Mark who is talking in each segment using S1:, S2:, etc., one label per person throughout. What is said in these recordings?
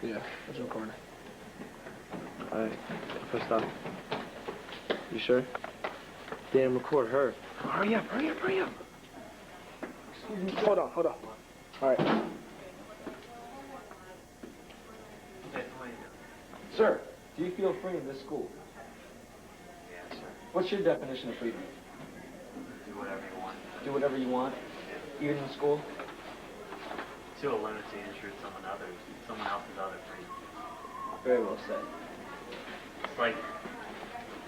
S1: Yeah, it's recording.
S2: Alright, press stop. You sure? Damn, record her.
S1: Hurry up. Excuse me. Hold on. Alright. Sir, do you feel free in this school?
S3: Yeah, sir.
S1: What's your definition of freedom?
S3: Do whatever you want.
S1: Do whatever you want, even in school?
S3: To a limit to intrude someone else's other freedom.
S1: Very well said.
S3: It's like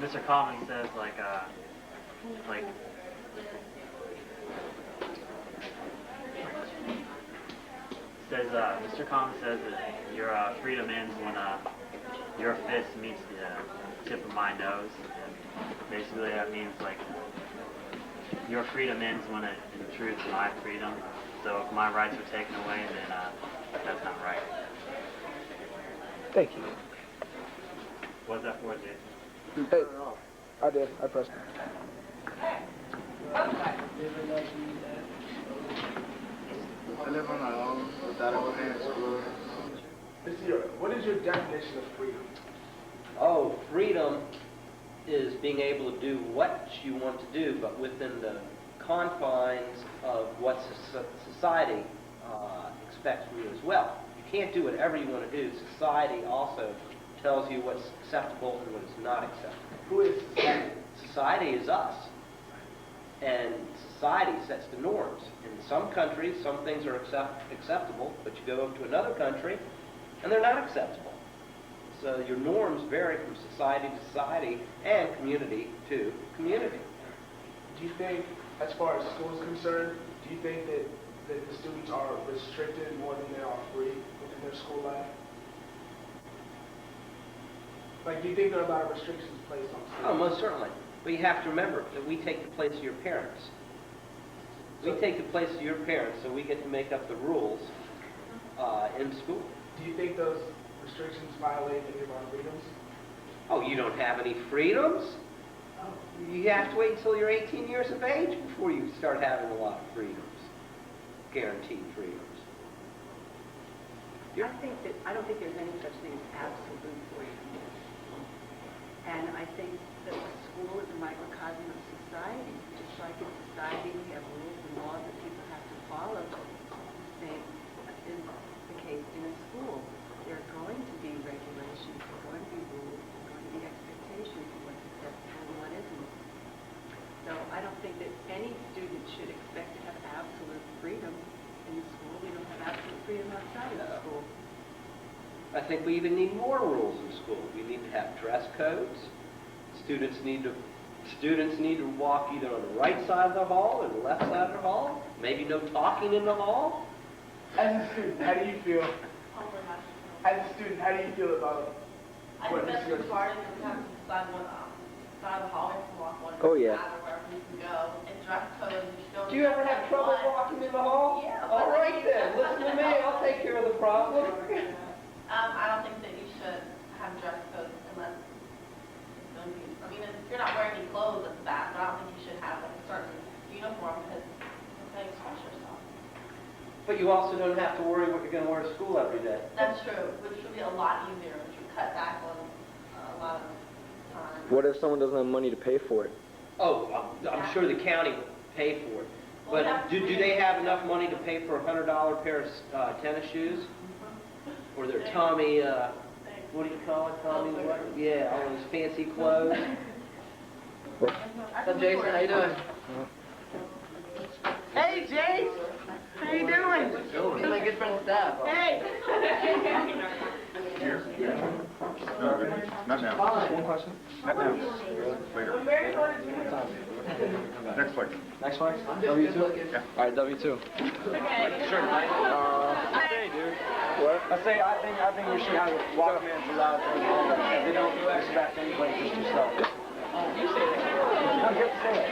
S3: Mr. Common says, Mr. Common says that your freedom ends when your fist meets the tip of my nose. And basically that means like your freedom ends when it intrudes my freedom. So if my rights are taken away, then that's not right.
S1: Thank you.
S3: What's that for, Jason?
S1: Hey, I did. I pressed it.
S4: I live on my own without a plan in school.
S1: What is your definition of freedom?
S5: Oh, freedom is being able to do what you want to do, but within the confines of what society expects from you as well. You can't do whatever you want to do. Society also tells you what's acceptable and what is not acceptable.
S1: Who is society?
S5: Society is us. And society sets the norms. In some countries, some things are acceptable, but you go to another country, and they're not acceptable. So your norms vary from society to society and community to community.
S1: Do you think, as far as school is concerned, do you think that the students are restricted more than they are free within their school life? Like, do you think there are a lot of restrictions placed on students?
S5: Oh, most certainly. But you have to remember that we take the place of your parents. We take the place of your parents, so we get to make up the rules in school.
S1: Do you think those restrictions violate any of our freedoms?
S5: Oh, you don't have any freedoms? You have to wait until you're 18 years of age before you start having a lot of freedoms. Guaranteed freedoms.
S6: I don't think there's any such thing as absolute freedom. And I think that the school is a microcosm of society. Just like in society we have rules and laws that people have to follow. The same is the case in a school. There are going to be regulations, there are going to be rules, there are going to be expectations of what's acceptable and what isn't. So I don't think that any student should expect to have absolute freedom in school. We don't have absolute freedom outside of school.
S5: I think we even need more rules in school. We need to have dress codes. Students need to walk either on the right side of the hall or the left side of the hall. Maybe no talking in the hall.
S1: As a student, how do you feel? As a student, how do you feel about
S7: what this is? I think that's retarded because we have to decide what side of the hallway to walk on.
S2: Oh, yeah.
S7: Wherever you can go. And dress code, you don't.
S5: Do you ever have trouble walking in the hall?
S7: Yeah.
S5: All right then, listen to me. I'll take care of the problem.
S7: I don't think that you should have dress codes unless it's going to be. I mean, if you're not wearing any clothes, that's bad. But I don't think you should have like a certain uniform because it's how you express yourself.
S5: But you also don't have to worry what you're going to wear to school every day.
S7: That's true, which would be a lot easier, which would cut back on a lot of time.
S2: What if someone doesn't have money to pay for it?
S5: Oh, I'm sure the county will pay for it.
S7: Well,
S5: But do they have enough money to pay for a $100 pair of tennis shoes? Or their Tommy, what do you call it? Tommy what? Yeah, all those fancy clothes.
S6: What's up, Jason? How you doing? Hey, Jace! How you doing? He's my good friend Steph. Hey!
S4: Here? No, not now.
S1: one question?
S4: Not now. Later. Next flight.
S1: Next one? W2?
S4: Yeah.
S1: Alright, W2.
S4: Sure.
S1: Hey, dude. What? I think we should have Walkmans allowed to they don't expect anybody, just yourself. You say that. No, you have to say it.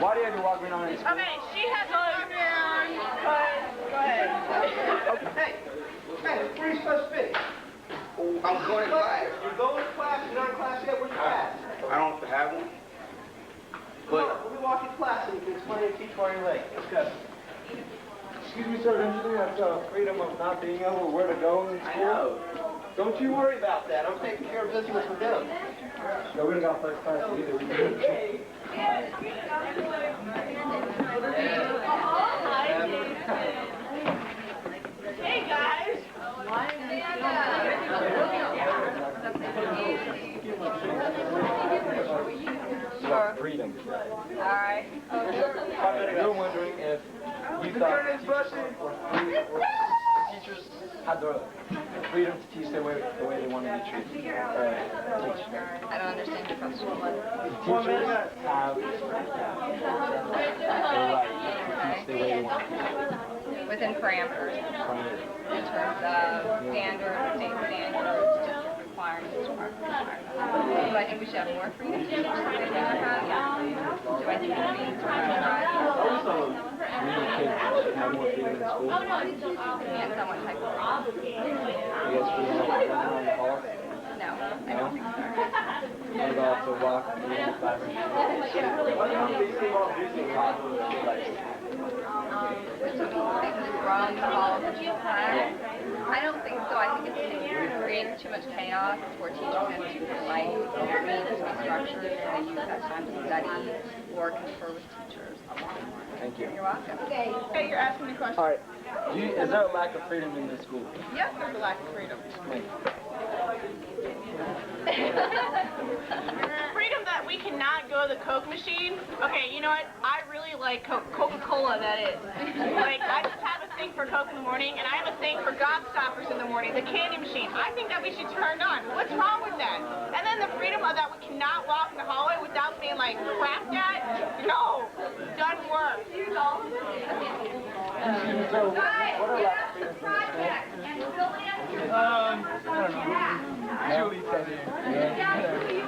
S1: Why do you have your Walkman on in school?
S6: Okay, she has a Walkman. Go ahead.
S5: Hey, where are you supposed to be?
S4: I'm going to class.
S5: You're going to class? You're not in class yet? Where's your class?
S4: I don't have one.
S5: But let me walk you to class so you can explain and teach while you're late. Let's go.
S1: Excuse me, sir, don't you think that's freedom of not being able where to go in school?
S5: I know. Don't you worry about that. I'm taking care of business with them.
S1: No, we don't got first class either. We can.
S7: Hey, guys.
S1: Freedom.
S7: All right.
S1: You're wondering if you thought teachers had the freedom to teach the way they wanted to teach.
S7: I don't understand your question.
S1: Teachers have the right to teach the way they want to teach.
S7: Within parameters, in terms of standards, state standards, requirements, Do I think we should have more freedom to teach than we have? Yeah. Do I think it's being
S1: Also, we kids should have more freedom in school.
S7: yeah, somewhat type of freedom?
S1: I guess freedom to run around the halls.
S7: No, I don't think so.
S1: What about to walk in the classroom? What do you think about using
S7: Run the halls of the class? I don't think so. I think it creates too much chaos for teachers and students alike. There needs to be structures so they use that time to study or confer with teachers.
S1: Thank you.
S7: You're welcome.
S8: Okay, you're asking me a question.
S1: All right. Is there a lack of freedom in the school?
S8: Yes, there's a lack of freedom.
S1: Explain.
S8: Freedom that we cannot go to the Coke machine. Okay, you know what? I really like Coca-Cola, that is. Like, I just have a thing for Coke in the morning, and I have a thing for Gobstoppers in the morning, the candy machine. I think that we should turn on. What's wrong with that? And then the freedom of that we cannot walk in the hallway without being, like, crapped at? No, doesn't work.
S1: So, what are lack of freedom in the school?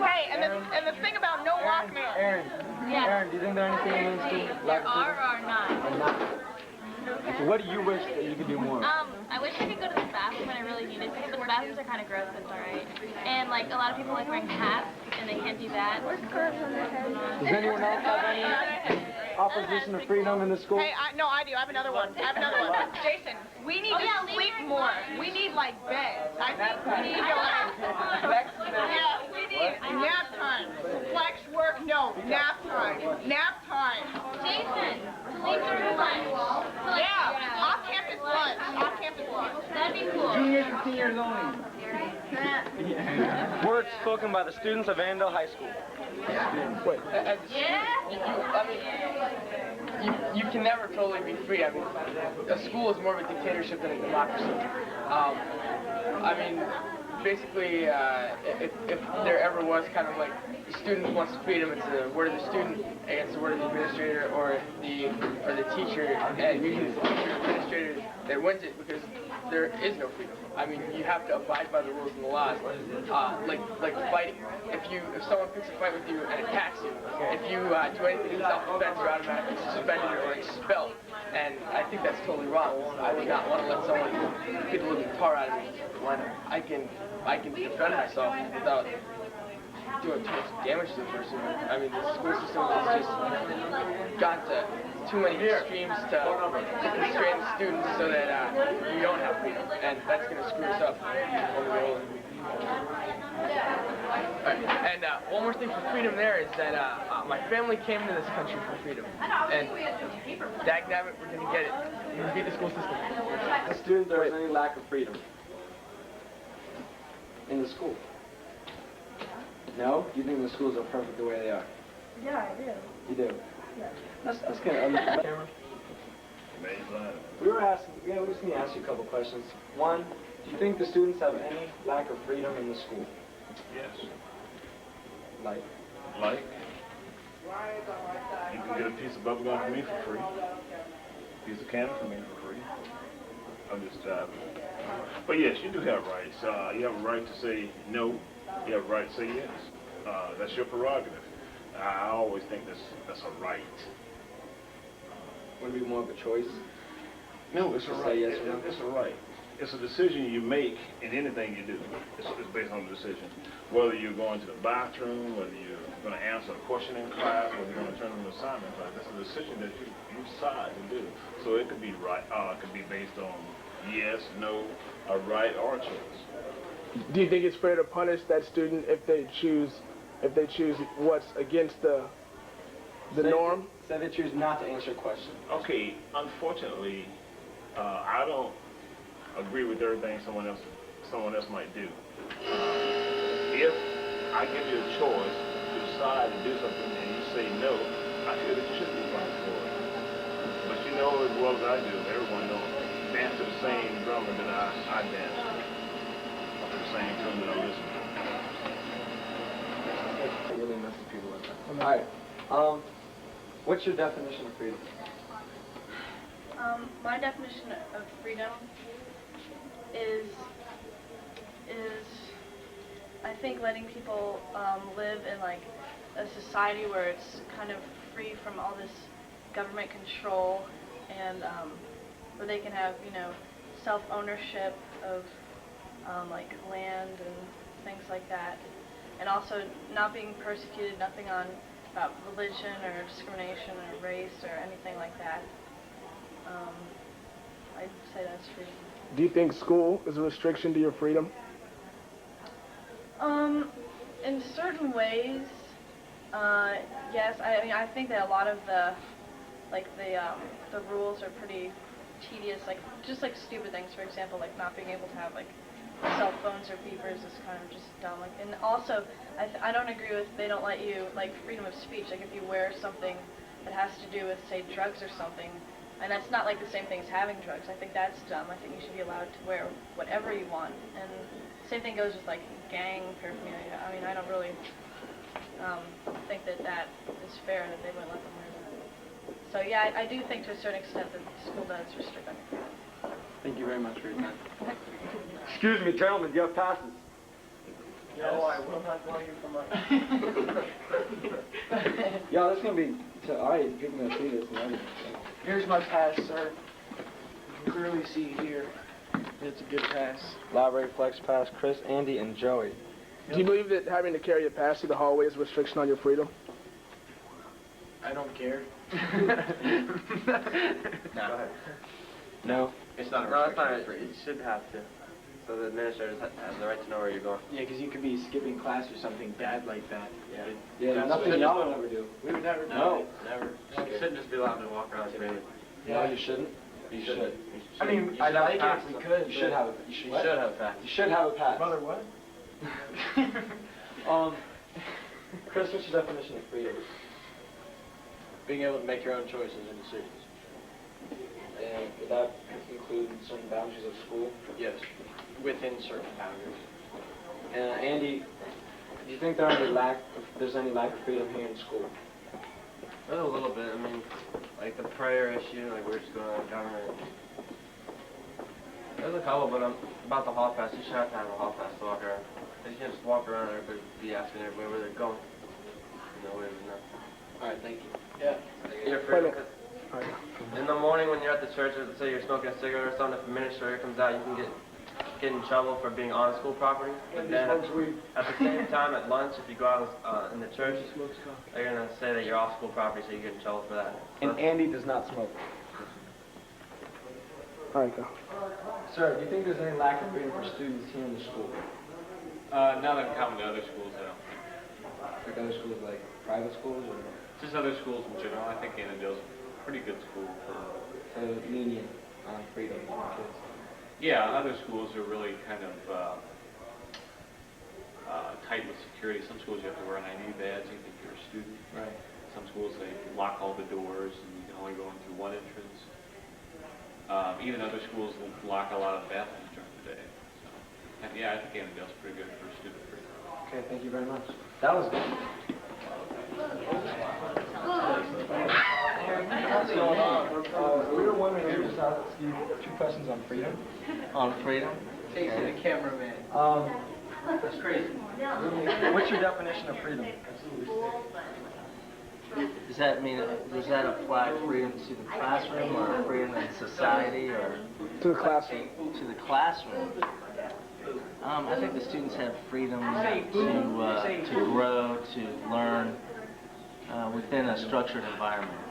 S8: Hey, and the thing about no Walkman.
S1: Aaron, Aaron, do you think there anything in the school?
S7: There are or not?
S1: Or not? What do you wish that you could do more?
S9: I wish I could go to the bathroom when I really needed to, but the bathrooms are kind of gross, that's alright. And like a lot of people like wearing hats, and they can't do that.
S1: Does anyone else have any opposition to freedom in the school?
S8: Hey, no, I do. I have another one. Jason, we need to sleep more. We need, like, beds. I think we need to, like, yeah, we need nap time. Flex work, no, nap time. Nap time.
S9: Jason, to leave during lunch.
S8: Yeah, off-campus lunch. Off-campus lunch.
S9: That'd be cool.
S1: Juniors and seniors only. Words spoken by the students of Annandale High School. Wait.
S2: You can never totally be free. I mean, a school is more of a dictatorship than a democracy. I mean, basically, if there ever was kind of like the student wants freedom, it's the word of the student against the word of the administrator or the teacher, and usually it's the teacher or administrator that wins it because there is no freedom. I mean, you have to abide by the rules and the laws, like fighting. If someone picks a fight with you and attacks you, if you do anything in self-defense, you're automatically suspended or expelled. And I think that's totally wrong. I would not want to let someone get the living tar out of me when I can defend myself without doing too much damage to the person. I mean, the school system has just got to too many extremes to constrain the students so that you don't have freedom, and that's going to screw us up when we go. And one more thing for freedom there is that my family came to this country for freedom, and dagnabbit, we're going to get it. We're going to beat the school system.
S1: The students, there is any lack of freedom in the school? No? Do you think the schools are perfect the way they are?
S8: Yeah, I do.
S1: You do?
S8: Yeah.
S1: That's good. Camera. We were asking, we just need to ask you a couple questions. One, do you think the students have any lack of freedom in the school?
S10: Yes.
S1: Like?
S10: Like? You can get a piece of bubble gum from me for free. A piece of candy from me for free. I'm just but yes, you do have rights. You have a right to say no. You have a right to say yes. That's your prerogative. I always think that's a right.
S1: Would it be more of a choice?
S10: No, it's a
S1: To
S10: right.
S1: say yes or no?
S10: It's a right. It's a decision you make in anything you do. It's based on the decision. Whether you're going to the bathroom, whether you're going to answer a question in class, whether you're going to turn in an assignment class, that's a decision that you decide to do. So it could be right, it could be based on yes, no, a right or a choice.
S2: Do you think it's fair to punish that student if they choose what's against the norm?
S1: Say they choose not to answer a question.
S10: Okay, unfortunately, I don't agree with everything someone else might do. If I give you a choice to decide to do something and you say no, I feel that you should be punished for it. But you know as well as I do, everyone don't dance to the same drummer that I dance to. The same tune that I listen to.
S1: It really messes people up. All right. What's your definition of freedom?
S9: My definition of freedom is I think letting people live in like a society where it's kind of free from all this government control and where they can have, you know, self-ownership of like land and things like that, and also not being persecuted, nothing on about religion or discrimination or race or anything like that. I'd say that's freedom.
S2: Do you think school is a restriction to your freedom?
S9: In certain ways, yes. I mean, I think that a lot of the rules are pretty tedious. Like just like stupid things, for example, like not being able to have like cell phones or beepers is kind of just dumb. Like, and also, I don't agree with they don't let you like freedom of speech. Like if you wear something that has to do with say drugs or something, and that's not like the same thing as having drugs. I think that's dumb. I think you should be allowed to wear whatever you want. And same thing goes with like gang paraphernalia. I mean, I don't really think that is fair that they wouldn't let them wear that. So yeah, I do think to a certain extent that school does restrict on your freedom.
S1: Thank you very much for your time. Excuse me, gentlemen, do you have passes?
S2: No, I will not go here for mine.
S1: Yeah, this is going to be, all right, people going to see this and everything.
S2: Here's my pass, sir. You can clearly see here. It's a good pass.
S1: Library Flex Pass, Chris, Andy, and Joey.
S2: Do you believe that having to carry a pass through the hallway is a restriction on your freedom?
S11: I don't care.
S1: Go ahead. No?
S11: It's not a
S12: No, it's
S11: restriction.
S12: not. You should have to. So the administrators have the right to know where you're going.
S11: Yeah, because you could be skipping class or something bad like that.
S12: Yeah.
S1: Yeah, nothing y'all would ever do.
S11: We would never do
S1: No.
S11: it. Never.
S12: You shouldn't just be allowed to walk around screaming.
S1: No, you shouldn't. You should.
S11: I mean, I'd like it if we could.
S1: You should have a
S12: You should have a pass.
S1: You should have a pass.
S11: Mother, what?
S1: Chris, what's your definition of freedom?
S11: Being able to make your own choices and decisions.
S1: And would that include certain boundaries of school?
S11: Yes. Within certain boundaries.
S1: Andy, do you think there's any lack of freedom here in school?
S12: A little bit. I mean, like the prayer issue, like we're just going on government. There's a couple, but about the hall pass, you should have to have a hall pass to walk around. You can't just walk around and everybody be asking everybody where they're going. No way to know.
S1: Alright, thank you.
S11: Yeah.
S12: You're free. In the morning when you're at the church, let's say you're smoking a cigarette or something, if the administrator comes out, you can get in trouble for being on school property. But then at the same time at lunch, if you go out in the church, they're going to say that you're off school property, so you get in trouble for that.
S1: And Andy does not smoke.
S2: Alright, go.
S1: Sir, do you think there's any lack of freedom for students here in the school?
S13: Not uncommon to other schools, though.
S1: Like other schools, like private schools, or
S13: Just other schools in general. I think Annandale's a pretty good school for...
S1: so lenient on freedom for kids?
S13: Yeah, other schools are really kind of tight with security. Some schools you have to wear an ID badge even if you're a student.
S1: Right.
S13: Some schools they lock all the doors and you can only go in through one entrance. Even other schools will lock a lot of bathrooms during the day. So, and yeah, I think Annandale's pretty good for student freedom.
S1: Okay, thank you very much. That was good. We were wondering if we just ask you 2 questions on freedom.
S5: On freedom?
S2: Casey, the cameraman.
S1: That's crazy. What's your definition of freedom?
S5: Does that apply freedom to the classroom or freedom in society or?
S2: To the classroom.
S5: To the classroom. I think the students have freedom to grow, to learn within a structured environment.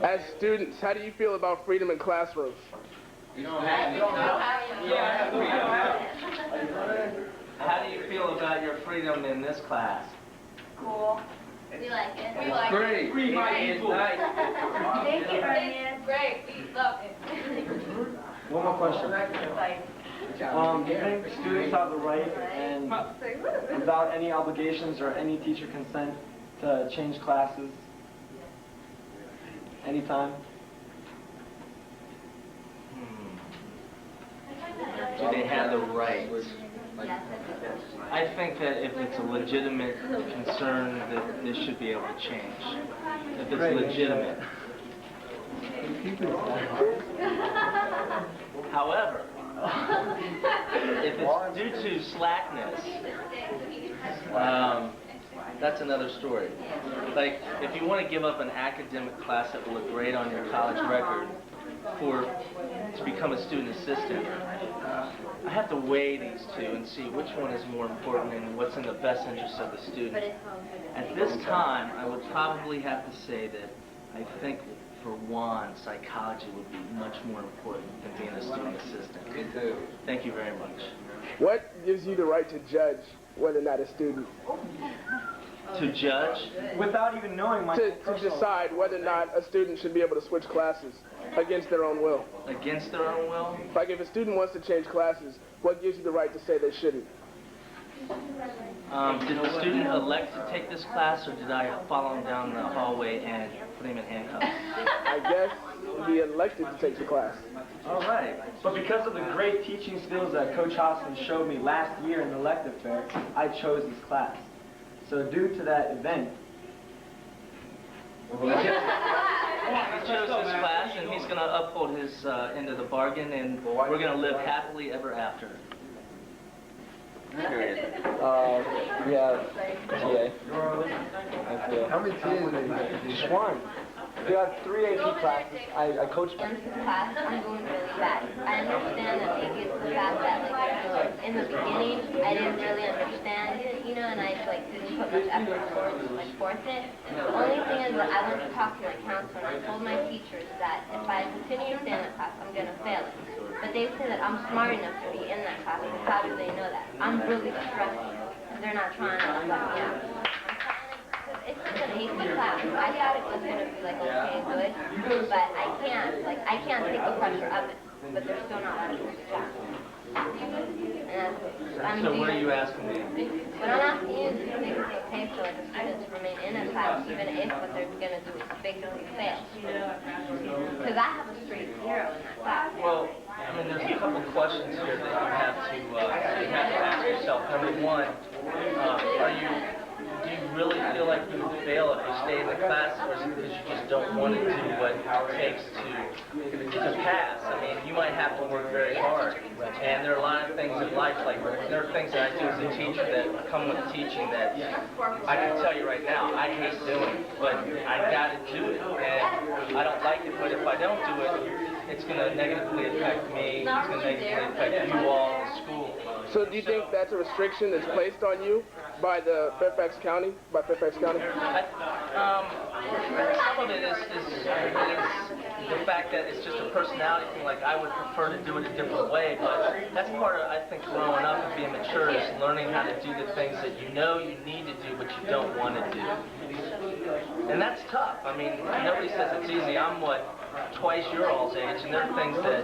S2: As students, how do you feel about freedom in classrooms?
S5: You don't have How do you feel about your freedom in this class?
S7: Cool. We like it. We like
S5: Great.
S7: it.
S5: It's nice.
S7: Thank you, Ryan. Great. We love it.
S1: One more question. Do you think students have the right and without any obligations or any teacher consent to change classes anytime?
S5: Do they have the right? I think that if it's a legitimate concern, that this should be able to change. If it's legitimate. However, if it's due to slackness, that's another story. Like, if you want to give up an academic class that will look great on your college record to become a student assistant, I have to weigh these two and see which one is more important and what's in the best interest of the student. At this time, I would probably have to say that I think for Juan, psychology would be much more important than being a student assistant. Me too. Thank you very much.
S2: What gives you the right to judge whether or not a student?
S5: To judge?
S1: Without even knowing my
S2: To decide whether or not a student should be able to switch classes against their own will.
S5: Against their own will?
S2: Like if a student wants to change classes, what gives you the right to say they shouldn't?
S5: Did the student elect to take this class, or did I follow him down the hallway and put him in handcuffs?
S2: I guess he elected to take the class.
S1: All right. But because of the great teaching skills that Coach Hoskins showed me last year in the elective fair, I chose this class. So due to that event,
S5: He chose this class, and he's going to uphold his end of the bargain, and we're going to live happily ever after. Period.
S1: we have TA.
S4: How many TAs do you have?
S1: Just one. We have 3 AP classes. I coach them.
S14: Class, I'm doing really bad. I understand that maybe it's the fact that, like, in the beginning, I didn't really understand it, you know, and I, like, didn't put much effort forth it. The only thing is that I went to talk to my counselor, and I told my teachers that if I continue to stay in the class, I'm going to fail it. But they say that I'm smart enough to be in that class, but how do they know that? I'm really stressed, because they're not trying to let me out. It's just an AP class. I thought it was going to be like okay, good, but I can't take the pressure of it. But they're still not letting me do that.
S5: So what are you asking me?
S14: What I'm asking you is if it's okay for like a student to remain in a class even if what they're going to do is basically fail. Because I have a straight 0 in that class.
S5: Well, I mean, there's a couple questions here that you have to ask yourself. Number one, do you really feel like you would fail if you stay in the class, or is it because you just don't want to do what it takes to pass? I mean, you might have to work very hard, and there are a lot of things in life, like there are things that I do as a teacher that come with teaching that I can tell you right now, I hate doing, but I got to do it, and I don't like it, but if I don't do it, it's going to negatively affect me, it's going to negatively affect you all in school.
S2: So do you think that's a restriction that's placed on you by the Fairfax County?
S5: Some of it is the fact that it's just a personality thing. Like, I would prefer to do it a different way, but that's part of, I think, growing up and being mature is learning how to do the things that you know you need to do, but you don't want to do. And that's tough. I mean, nobody says it's easy. I'm, twice your all's age, and there are things that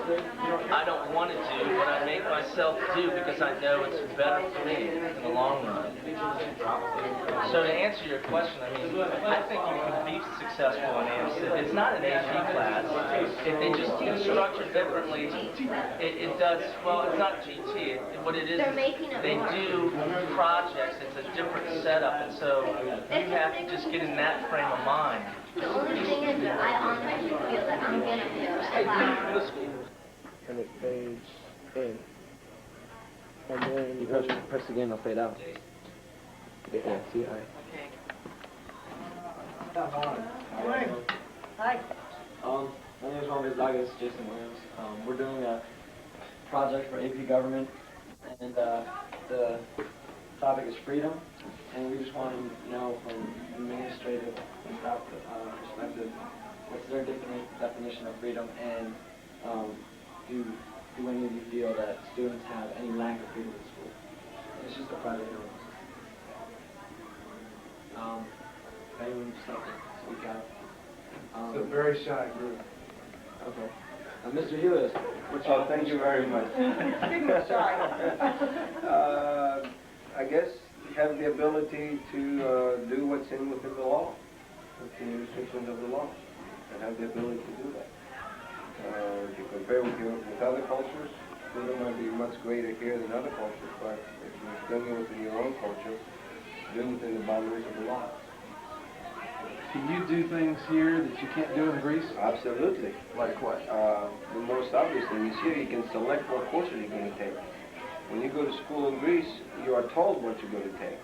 S5: I don't want to do, but I make myself do because I know it's better for me in the long run. So to answer your question, I mean, I think you can be successful in AMC. It's not an AP class. If they just structure differently, it does, well, it's not GT. What it is, they do projects. It's a different setup, and so you have to just get in that frame of mind.
S14: The only thing is that I honestly feel that I'm going to fail that class.
S2: And it fades in. And then
S1: You press again, it'll fade out.
S2: Yeah, see,
S6: Hi.
S1: My name is Juan-Pablo, Jason Williams. We're doing a project for AP Government, and the topic is freedom, and we just want to know from administrative and staff perspective, what's their definition of freedom, and do any of you feel that students have any lack of freedom in school? It's just a private note. Anyone just like to speak out?
S4: It's a very shy group.
S1: Okay. Mr. Hewis, what's your
S15: thank you very much.
S6: Speaking of shy.
S15: I guess you have the ability to do what's within the law, within the restrictions of the law, and have the ability to do that. If you compare with other cultures, freedom might be much greater here than other cultures, but if you're doing it within your own culture, do it within the boundaries of the law.
S4: Can you do things here that you can't do in Greece?
S15: Absolutely.
S4: Like what?
S15: The most obvious thing is here you can select what courses you're going to take. When you go to school in Greece, you are told what you're going to take.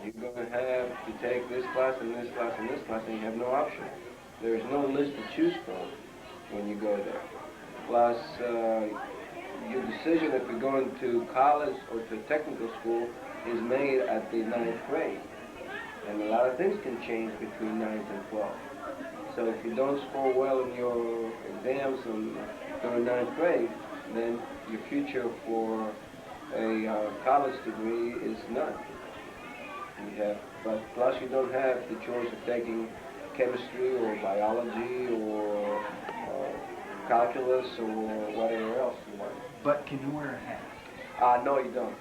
S15: You're going to have to take this class and this class and this class, and you have no option. There is no list to choose from when you go there. Plus, your decision if you're going to college or to technical school is made at the 9th grade. And a lot of things can change between 9th and 12th. So if you don't score well in your exams during 9th grade, then your future for a college degree is none. But plus you don't have the choice of taking chemistry or biology or calculus or whatever else you want.
S4: But can you wear a hat?
S15: No, you don't.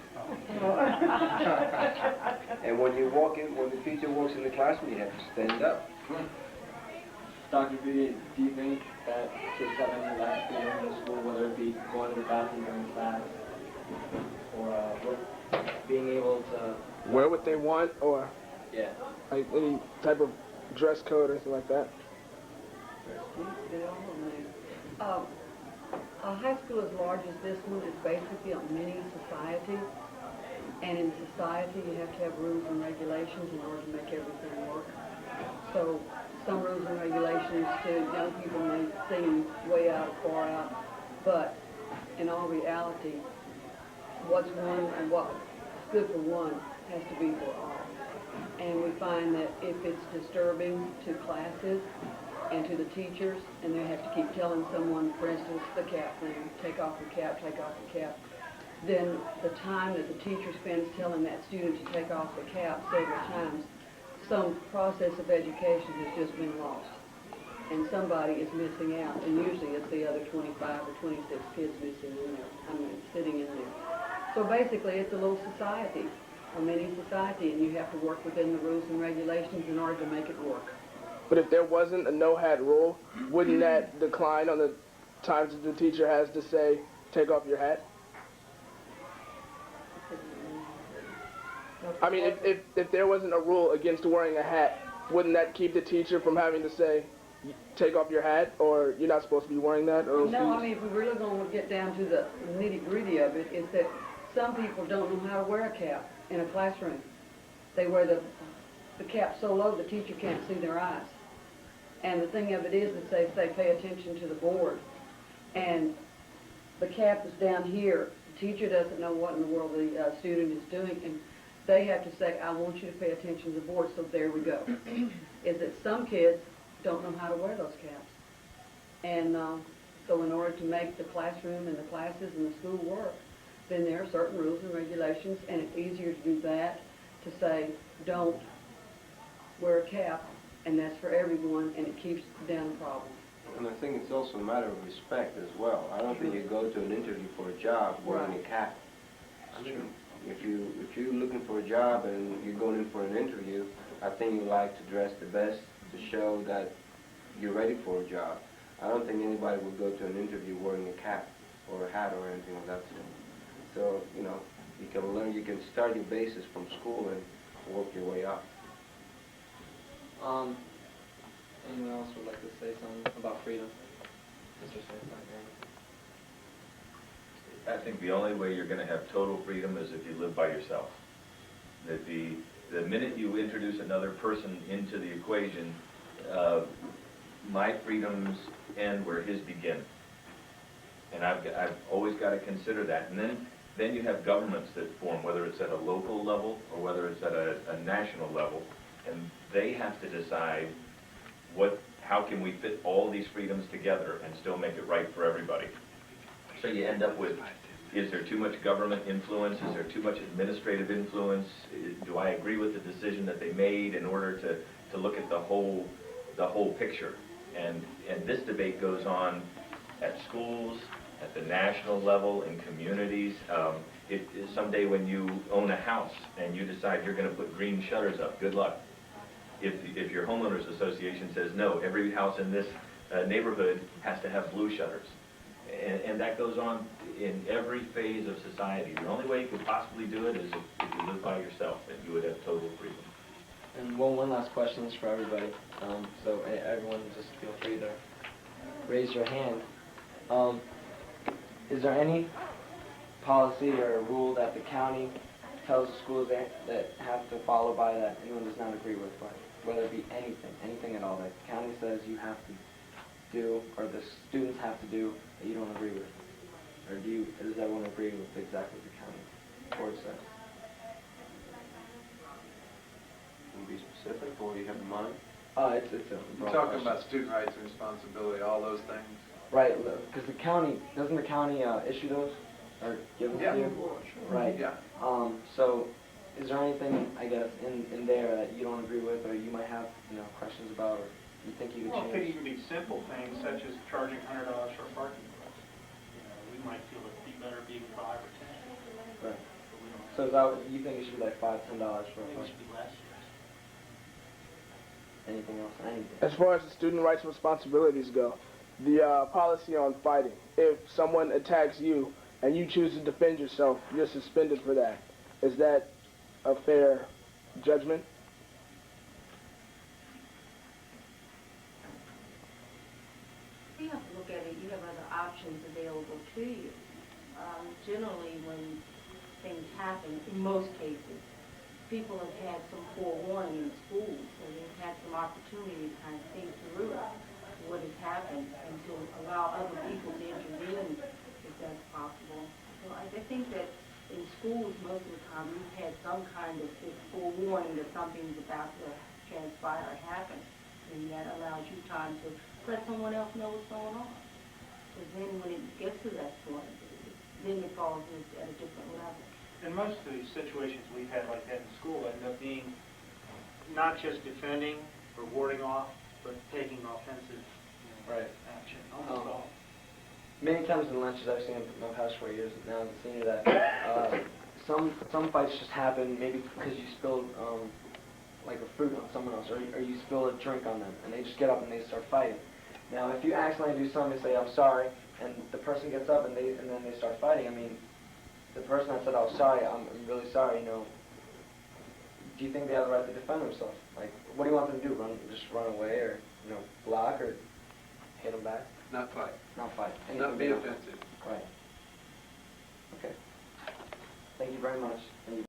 S15: And when you walk in, when the teacher walks in the classroom, you have to stand up.
S1: Dr. B, do you think that kids have any lack of freedom in school, whether it be going to the bathroom during class, or being able to
S2: wear what they want, or like any type of dress code or anything like that?
S6: A high school as large as this one is basically a mini society, and in society you have to have rules and regulations in order to make everything work. So some rules and regulations to young people may seem way out, far out, but in all reality, what's one and what's good for one has to be for all. And we find that if it's disturbing to classes and to the teachers, and they have to keep telling someone, for instance, the cap thing, take off your cap, take off your cap, then the time that the teacher spends telling that student to take off the cap several times, some process of education has just been lost. And somebody is missing out, and usually it's the other 25 or 26 kids missing in there, sitting in there. So basically it's a little society, a mini society, and you have to work within the rules and regulations in order to make it work.
S2: But if there wasn't a no-hat rule, wouldn't that decline on the times that the teacher has to say, take off your hat? I mean, if there wasn't a rule against wearing a hat, wouldn't that keep the teacher from having to say, take off your hat, or you're not supposed to be wearing that? Or
S6: no, I mean, if we really going to get down to the nitty-gritty of it, is that some people don't know how to wear a cap in a classroom. They wear the cap so low the teacher can't see their eyes. And the thing of it is that they pay attention to the board, and the cap is down here. The teacher doesn't know what in the world the student is doing, and they have to say, I want you to pay attention to the board, so there we go. Is that some kids don't know how to wear those caps. And so in order to make the classroom and the classes and the school work, then there are certain rules and regulations, and it's easier to do that, to say, don't wear a cap, and that's for everyone, and it keeps down the problem.
S15: And I think it's also a matter of respect as well. I don't think you go to an interview for a job wearing a cap. I mean, if you're looking for a job and you're going in for an interview, I think you like to dress the best to show that you're ready for a job. I don't think anybody would go to an interview wearing a cap or a hat or anything of that sort. So, you can learn, you can start your basis from school and work your way up.
S1: Anyone else would like to say something about freedom? Mr.
S16: I think the only way you're going to have total freedom is if you live by yourself. That the minute you introduce another person into the equation, my freedoms end where his begin. And I've always got to consider that. And then you have governments that form, whether it's at a local level or whether it's at a national level, and they have to decide what how can we fit all these freedoms together and still make it right for everybody? So you end up with, is there too much government influence? Is there too much administrative influence? Do I agree with the decision that they made in order to look at the whole picture? And this debate goes on at schools, at the national level, in communities. Someday when you own a house and you decide you're going to put green shutters up, good luck. If your homeowners association says, no, every house in this neighborhood has to have blue shutters. And that goes on in every phase of society. The only way you could possibly do it is if you live by yourself, and you would have total freedom.
S1: And one last question is for everybody. So everyone just feel free to raise your hand. Is there any policy or rule that the county tells the schools that have to follow by that anyone does not agree with, whether it be anything at all that the county says you have to do or the students have to do that you don't agree with? Or does everyone agree with exactly what the county board says?
S4: Can you be specific, or you have in mind?
S1: It's a
S4: You're talking about student rights and responsibility, all those things?
S1: Right, because doesn't the county issue those, or give them to you?
S4: Sure.
S1: Right.
S4: Yeah.
S1: So, is there anything, I guess, in there that you don't agree with, or you might have, questions about, or you think you could
S17: Well, it could
S1: change?
S17: even be simple things such as charging $100 for a parking place. We might feel it'd be better being 5 or 10.
S1: Right. So is that you think it should be like $5, $10 for a
S17: Maybe it
S1: parking?
S17: should be less, yes.
S1: Anything else? Anything?
S18: As far as the student rights and responsibilities go, the policy on fighting. If someone attacks you and you choose to defend yourself, you're suspended for that. Is that a fair judgment?
S6: You have to look at it, you have other options available to you. Generally, when things happen, in most cases, people have had some forewarning in schools, so they've had some opportunity to kind of think through what has happened and to allow other people to intervene if that's possible. So I think that in schools, most of the time, we've had some kind of forewarning that something's about to transpire or happen, and that allows you time to let someone else know what's going on. Because then when it gets to that point, then it falls at a different level.
S17: And most of these situations we've had like that in school end up being not just defending or warding off, but taking offensive action, almost all.
S1: Many times in lunches I've seen in my past 4 years now as a senior that some fights just happen maybe because you spilled like a fruit on someone else or you spill a drink on them and they just get up and they start fighting. Now if you accidentally do something and say I'm sorry and the person gets up and then they start fighting, I mean the person that said oh sorry, I'm really sorry, do you think they have the right to defend themselves? Like what do you want them to do? Just run away or block or hit them back?
S4: Not fight.
S1: Not fight.
S4: Not be offensive.
S1: Right. Okay. Thank you very much.